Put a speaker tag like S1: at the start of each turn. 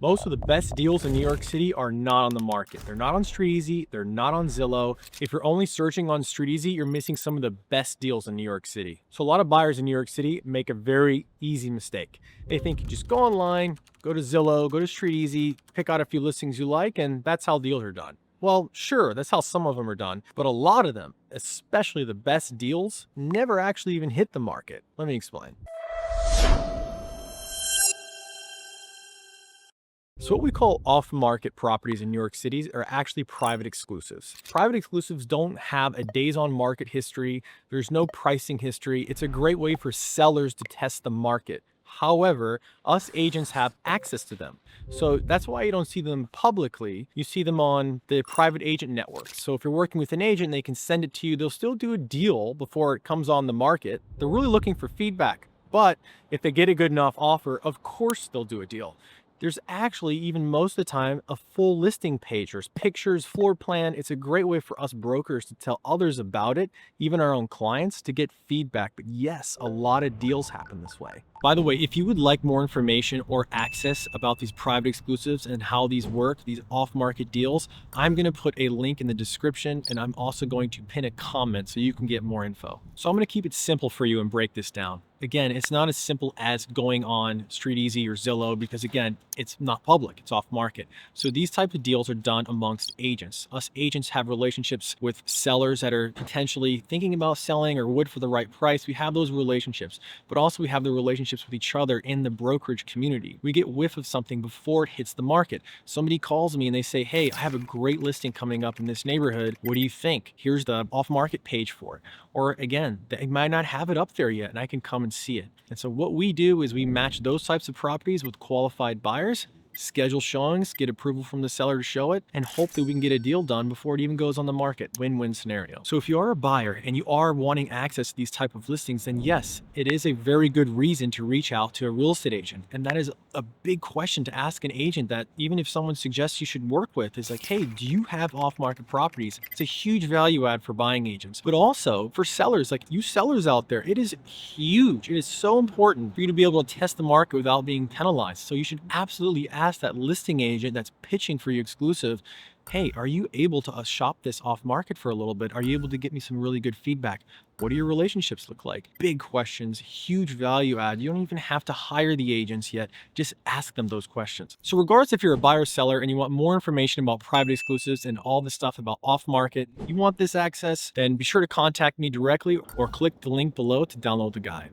S1: Most of the best deals in New York City are not on the market. They're not on StreetEasy, they're not on Zillow. If you're only searching on StreetEasy, you're missing some of the best deals in New York City. So a lot of buyers in New York City make a very easy mistake. They think you just go online, go to Zillow, go to StreetEasy, pick out a few listings you like, and that's how deals are done. Well, sure, that's how some of them are done, but a lot of them, especially the best deals, never actually even hit the market. Let me explain. So what we call off-market properties in New York City are actually private exclusives. Private exclusives don't have a days on market history. There's no pricing history. It's a great way for sellers to test the market. However, us agents have access to them. So that's why you don't see them publicly. You see them on the private agent networks. So if you're working with an agent, they can send it to you. They'll still do a deal before it comes on the market. They're really looking for feedback. But if they get a good enough offer, of course they'll do a deal. There's actually, even most of the time, a full listing page. There's pictures, floor plan. It's a great way for us brokers to tell others about it, even our own clients, to get feedback. But yes, a lot of deals happen this way. By the way, if you would like more information or access about these private exclusives and how these work, these off-market deals, I'm going to put a link in the description, and I'm also going to pin a comment so you can get more info. So I'm going to keep it simple for you and break this down. Again, it's not as simple as going on StreetEasy or Zillow because, again, it's not public, it's off market. So these types of deals are done amongst agents. Us agents have relationships with sellers that are potentially thinking about selling or would for the right price. We have those relationships, but also we have the relationships with each other in the brokerage community. We get whiff of something before it hits the market. Somebody calls me and they say, hey, I have a great listing coming up in this neighborhood. What do you think? Here's the off market page for it. Or again, they might not have it up there yet and I can come and see it. And so what we do is we match those types of properties with qualified buyers, schedule showings, get approval from the seller to show it, and hopefully we can get a deal done before it even goes on the market. Win-win scenario. So if you are a buyer and you are wanting access to these type of listings, then yes, it is a very good reason to reach out to a real estate agent. And that is a big question to ask an agent that even if someone suggests you should work with is like, hey, do you have off-market properties? It's a huge value add for buying agents, but also for sellers, like you sellers out there, it is huge. It is so important for you to be able to test the market without being penalized. So you should absolutely ask that listing agent that's pitching for you exclusive, hey, are you able to shop this off market for a little bit? Are you able to get me some really good feedback? What do your relationships look like? Big questions, huge value add. You don't even have to hire the agents yet. Just ask them those questions. So regardless if you're a buyer or seller and you want more information about private exclusives and all the stuff about off market, you want this access, then be sure to contact me directly or click the link below to download the guide.